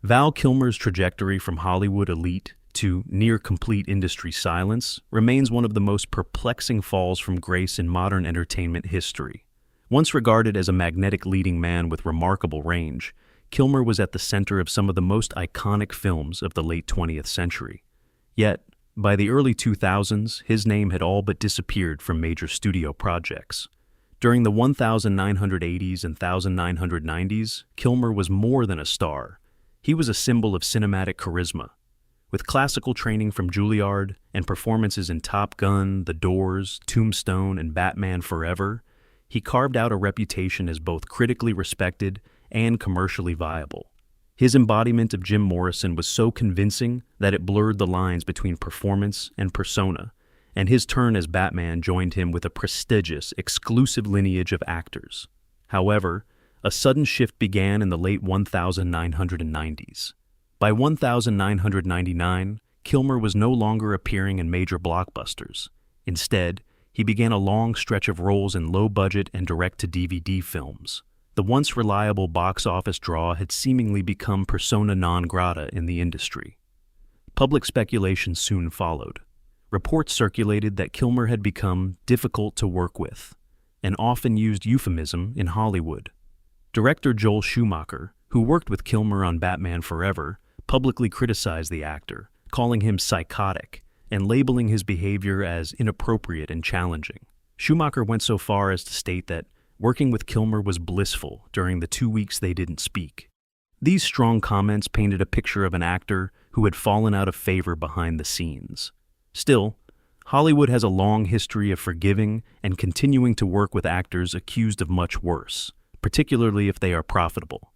Val Kilmer's trajectory from Hollywood elite to near-complete industry silence remains one of the most perplexing falls from grace in modern entertainment history. Once regarded as a magnetic leading man with remarkable range, Kilmer was at the center of some of the most iconic films of the late 20th century. Yet, by the early 2000s, his name had all but disappeared from major studio projects. During the 1980s and 1990s, Kilmer was more than a star. He was a symbol of cinematic charisma. With classical training from Juilliard and performances in Top Gun, The Doors, Tombstone, and Batman Forever, he carved out a reputation as both critically respected and commercially viable. His embodiment of Jim Morrison was so convincing that it blurred the lines between performance and persona, and his turn as Batman joined him with a prestigious, exclusive lineage of actors. However, a sudden shift began in the late 1990s. By 1999, Kilmer was no longer appearing in major blockbusters. Instead, he began a long stretch of roles in low-budget and direct-to-DVD films. The once reliable box office draw had seemingly become persona non grata in the industry. Public speculation soon followed. Reports circulated that Kilmer had become difficult to work with, an often used euphemism in Hollywood. Director Joel Schumacher, who worked with Kilmer on Batman Forever, publicly criticized the actor, calling him psychotic and labeling his behavior as inappropriate and challenging. Schumacher went so far as to state that working with Kilmer was blissful during the 2 weeks they didn't speak. These strong comments painted a picture of an actor who had fallen out of favor behind the scenes. Still, Hollywood has a long history of forgiving and continuing to work with actors accused of much worse, particularly if they are profitable.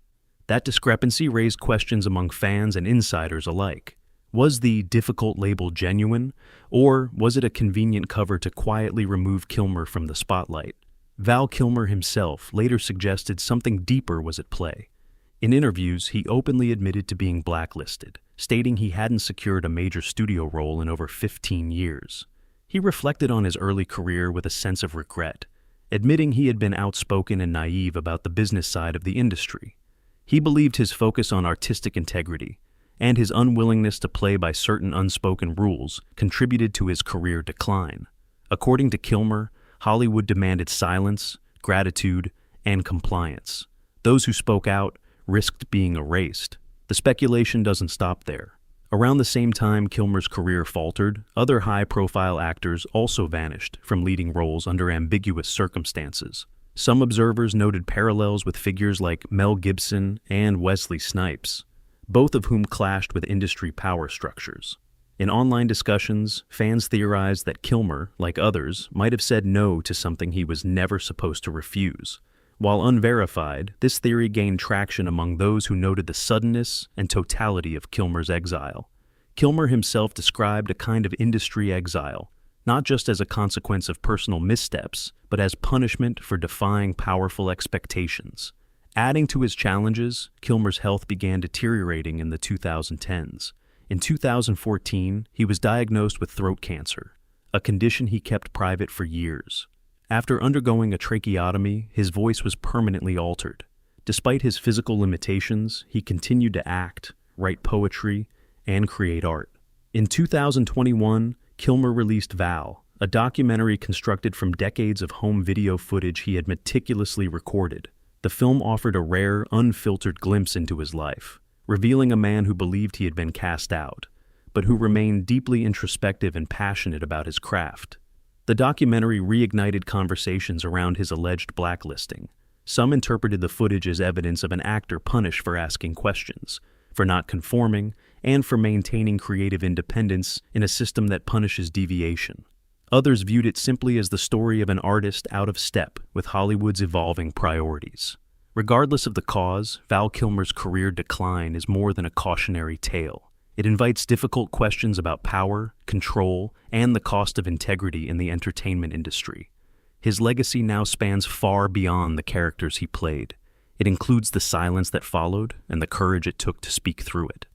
That discrepancy raised questions among fans and insiders alike. Was the difficult label genuine, or was it a convenient cover to quietly remove Kilmer from the spotlight? Val Kilmer himself later suggested something deeper was at play. In interviews, he openly admitted to being blacklisted, stating he hadn't secured a major studio role in over 15 years. He reflected on his early career with a sense of regret, admitting he had been outspoken and naive about the business side of the industry. He believed his focus on artistic integrity and his unwillingness to play by certain unspoken rules contributed to his career decline. According to Kilmer, Hollywood demanded silence, gratitude, and compliance. Those who spoke out risked being erased. The speculation doesn't stop there. Around the same time Kilmer's career faltered, other high-profile actors also vanished from leading roles under ambiguous circumstances. Some observers noted parallels with figures like Mel Gibson and Wesley Snipes, both of whom clashed with industry power structures. In online discussions, fans theorized that Kilmer, like others, might have said no to something he was never supposed to refuse. While unverified, this theory gained traction among those who noted the suddenness and totality of Kilmer's exile. Kilmer himself described a kind of industry exile, not just as a consequence of personal missteps, but as punishment for defying powerful expectations. Adding to his challenges, Kilmer's health began deteriorating in the 2010s. In 2014, he was diagnosed with throat cancer, a condition he kept private for years. After undergoing a tracheotomy, his voice was permanently altered. Despite his physical limitations, he continued to act, write poetry, and create art. In 2021, Kilmer released Val, a documentary constructed from decades of home video footage he had meticulously recorded. The film offered a rare, unfiltered glimpse into his life, revealing a man who believed he had been cast out, but who remained deeply introspective and passionate about his craft. The documentary reignited conversations around his alleged blacklisting. Some interpreted the footage as evidence of an actor punished for asking questions, for not conforming, and for maintaining creative independence in a system that punishes deviation. Others viewed it simply as the story of an artist out of step with Hollywood's evolving priorities. Regardless of the cause, Val Kilmer's career decline is more than a cautionary tale. It invites difficult questions about power, control, and the cost of integrity in the entertainment industry. His legacy now spans far beyond the characters he played. It includes the silence that followed and the courage it took to speak through it.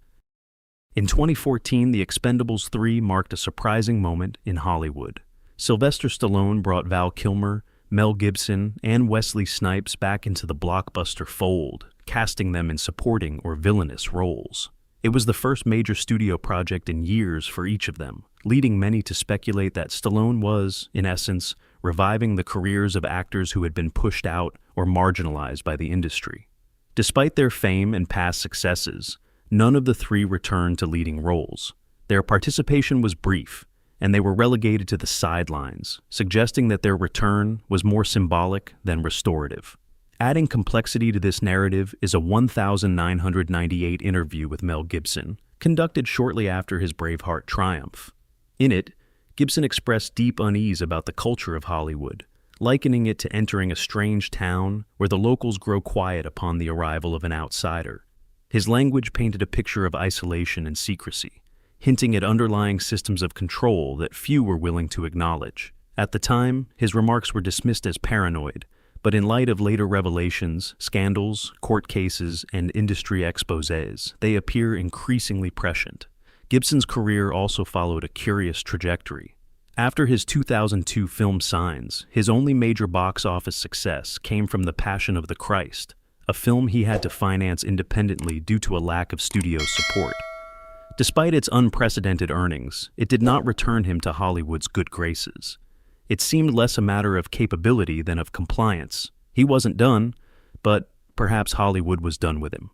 In 2014, The Expendables 3 marked a surprising moment in Hollywood. Sylvester Stallone brought Val Kilmer, Mel Gibson, and Wesley Snipes back into the blockbuster fold, casting them in supporting or villainous roles. It was the first major studio project in years for each of them, leading many to speculate that Stallone was, in essence, reviving the careers of actors who had been pushed out or marginalized by the industry. Despite their fame and past successes, none of the three returned to leading roles. Their participation was brief, and they were relegated to the sidelines, suggesting that their return was more symbolic than restorative. Adding complexity to this narrative is a 1998 interview with Mel Gibson, conducted shortly after his Braveheart triumph. In it, Gibson expressed deep unease about the culture of Hollywood, likening it to entering a strange town where the locals grow quiet upon the arrival of an outsider. His language painted a picture of isolation and secrecy, hinting at underlying systems of control that few were willing to acknowledge. At the time, his remarks were dismissed as paranoid, but in light of later revelations, scandals, court cases, and industry exposés, they appear increasingly prescient. Gibson's career also followed a curious trajectory. After his 2002 film Signs, his only major box office success came from The Passion of the Christ, a film he had to finance independently due to a lack of studio support. Despite its unprecedented earnings, it did not return him to Hollywood's good graces. It seemed less a matter of capability than of compliance. He wasn't done, but perhaps Hollywood was done with him.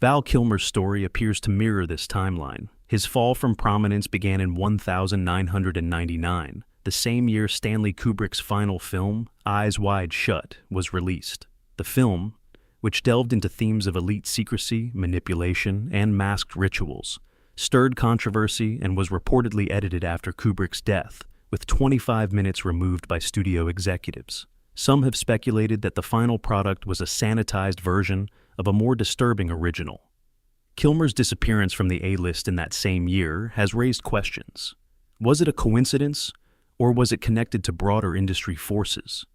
Val Kilmer's story appears to mirror this timeline. His fall from prominence began in 1999, the same year Stanley Kubrick's final film, Eyes Wide Shut, was released. The film, which delved into themes of elite secrecy, manipulation, and masked rituals, stirred controversy and was reportedly edited after Kubrick's death, with 25 minutes removed by studio executives. Some have speculated that the final product was a sanitized version of a more disturbing original. Kilmer's disappearance from the A-list in that same year has raised questions. Was it a coincidence, or was it connected to broader industry forces?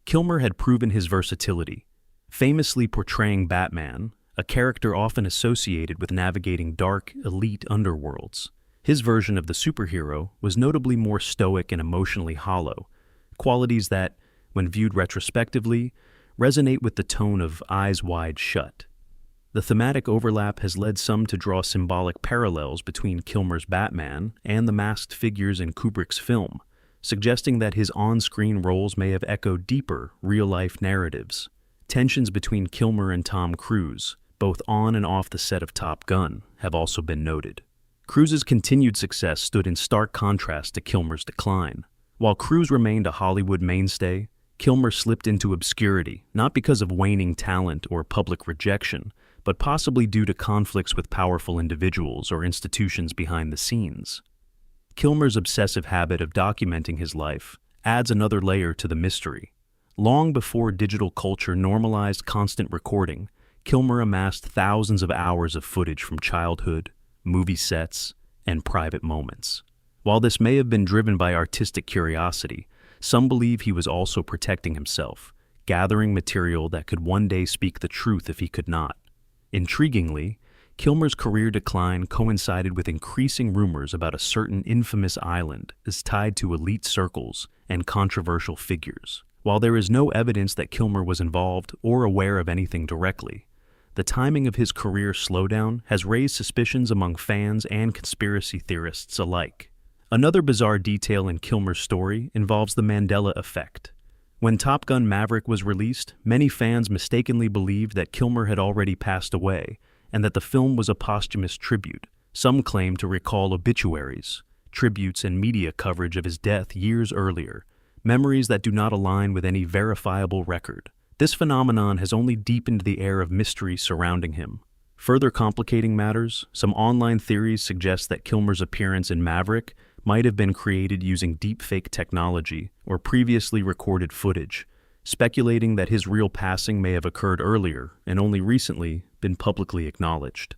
Kilmer had proven his versatility, famously portraying Batman, a character often associated with navigating dark, elite underworlds. His version of the superhero was notably more stoic and emotionally hollow, qualities that, when viewed retrospectively, resonate with the tone of Eyes Wide Shut. The thematic overlap has led some to draw symbolic parallels between Kilmer's Batman and the masked figures in Kubrick's film, suggesting that his on-screen roles may have echoed deeper, real-life narratives. Tensions between Kilmer and Tom Cruise, both on and off the set of Top Gun, have also been noted. Cruise's continued success stood in stark contrast to Kilmer's decline. While Cruise remained a Hollywood mainstay, Kilmer slipped into obscurity, not because of waning talent or public rejection, but possibly due to conflicts with powerful individuals or institutions behind the scenes. Kilmer's obsessive habit of documenting his life adds another layer to the mystery. Long before digital culture normalized constant recording, Kilmer amassed thousands of hours of footage from childhood, movie sets, and private moments. While this may have been driven by artistic curiosity, some believe he was also protecting himself, gathering material that could one day speak the truth if he could not. Intriguingly, Kilmer's career decline coincided with increasing rumors about a certain infamous island as tied to elite circles and controversial figures. While there is no evidence that Kilmer was involved or aware of anything directly, the timing of his career slowdown has raised suspicions among fans and conspiracy theorists alike. Another bizarre detail in Kilmer's story involves the Mandela effect. When Top Gun Maverick was released, many fans mistakenly believed that Kilmer had already passed away and that the film was a posthumous tribute. Some claim to recall obituaries, tributes, and media coverage of his death years earlier, memories that do not align with any verifiable record. This phenomenon has only deepened the air of mystery surrounding him. Further complicating matters, some online theories suggest that Kilmer's appearance in Maverick might have been created using deepfake technology or previously recorded footage, speculating that his real passing may have occurred earlier and only recently been publicly acknowledged.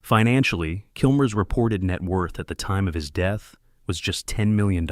Financially, Kilmer's reported net worth at the time of his death was just $10 million,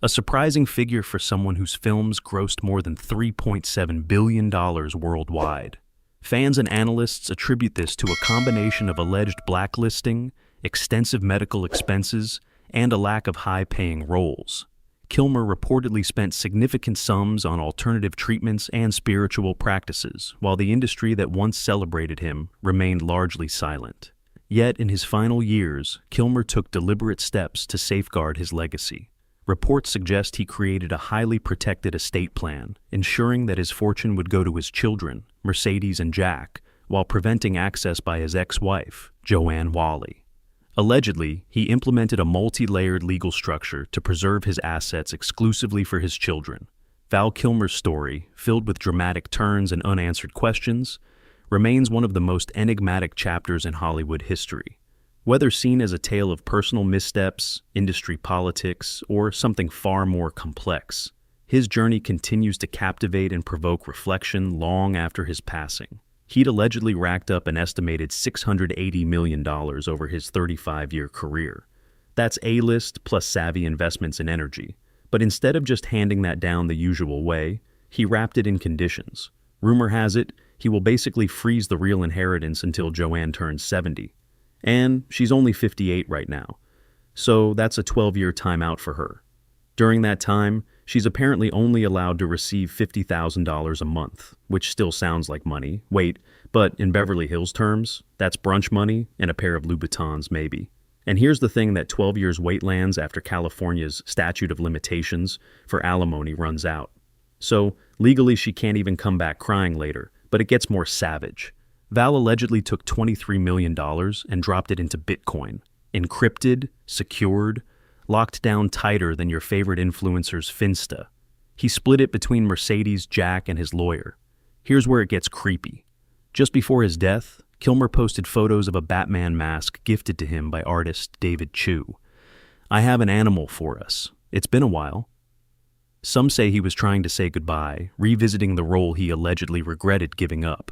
a surprising figure for someone whose films grossed more than $3.7 billion worldwide. Fans and analysts attribute this to a combination of alleged blacklisting, extensive medical expenses, and a lack of high-paying roles. Kilmer reportedly spent significant sums on alternative treatments and spiritual practices, while the industry that once celebrated him remained largely silent. Yet, in his final years, Kilmer took deliberate steps to safeguard his legacy. Reports suggest he created a highly protected estate plan, ensuring that his fortune would go to his children, Mercedes and Jack, while preventing access by his ex-wife, Joanne Whalley. Allegedly, he implemented a multi-layered legal structure to preserve his assets exclusively for his children. Val Kilmer's story, filled with dramatic turns and unanswered questions, remains one of the most enigmatic chapters in Hollywood history. Whether seen as a tale of personal missteps, industry politics, or something far more complex, his journey continues to captivate and provoke reflection long after his passing. He'd allegedly racked up an estimated $680 million over his 35-year career. That's A-list plus savvy investments in energy. But instead of just handing that down the usual way, he wrapped it in conditions. Rumor has it, he will basically freeze the real inheritance until Joanne turns 70. And she's only 58 right now. So that's a 12-year timeout for her. During that time, she's apparently only allowed to receive $50,000 a month, which still sounds like money. Wait, but in Beverly Hills terms, that's brunch money and a pair of Louboutins maybe. And here's the thing that 12 years wait lands after California's statute of limitations for alimony runs out. So legally she can't even come back crying later, but it gets more savage. Val allegedly took $23 million and dropped it into Bitcoin. Encrypted, secured, locked down tighter than your favorite influencer's Finsta. He split it between Mercedes, Jack, and his lawyer. Here's where it gets creepy. Just before his death, Kilmer posted photos of a Batman mask gifted to him by artist David Chu. "I have an animal for us. It's been a while." Some say he was trying to say goodbye, revisiting the role he allegedly regretted giving up.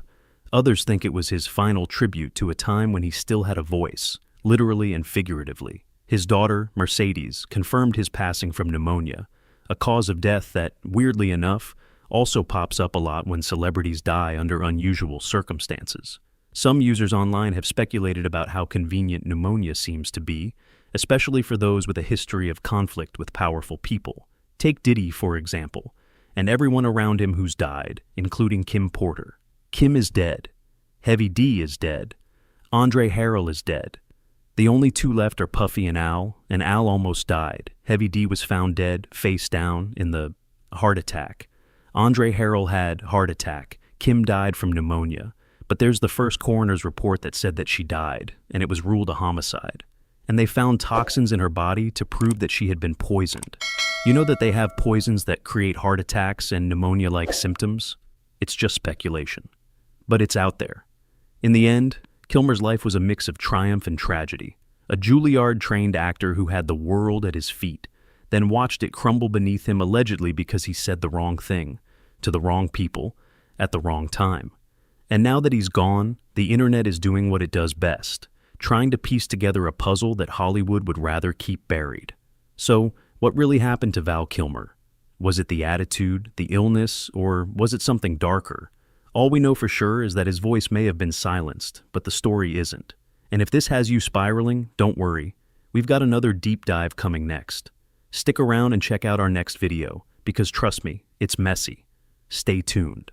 Others think it was his final tribute to a time when he still had a voice, literally and figuratively. His daughter, Mercedes, confirmed his passing from pneumonia, a cause of death that, weirdly enough, also pops up a lot when celebrities die under unusual circumstances. Some users online have speculated about how convenient pneumonia seems to be, especially for those with a history of conflict with powerful people. Take Diddy, for example, and everyone around him who's died, including Kim Porter. Kim is dead. Heavy D is dead. Andre Harrell is dead. The only two left are Puffy and Al almost died. Heavy D was found dead, face down, in the heart attack. Andre Harrell had heart attack. Kim died from pneumonia. But there's the first coroner's report that said that she died, and it was ruled a homicide. And they found toxins in her body to prove that she had been poisoned. You know that they have poisons that create heart attacks and pneumonia-like symptoms? It's just speculation. But it's out there. In the end, Kilmer's life was a mix of triumph and tragedy. A Juilliard-trained actor who had the world at his feet, then watched it crumble beneath him allegedly because he said the wrong thing, to the wrong people, at the wrong time. And now that he's gone, the internet is doing what it does best, trying to piece together a puzzle that Hollywood would rather keep buried. So, what really happened to Val Kilmer? Was it the attitude, the illness, or was it something darker? All we know for sure is that his voice may have been silenced, but the story isn't. And if this has you spiraling, don't worry. We've got another deep dive coming next. Stick around and check out our next video, because trust me, it's messy. Stay tuned.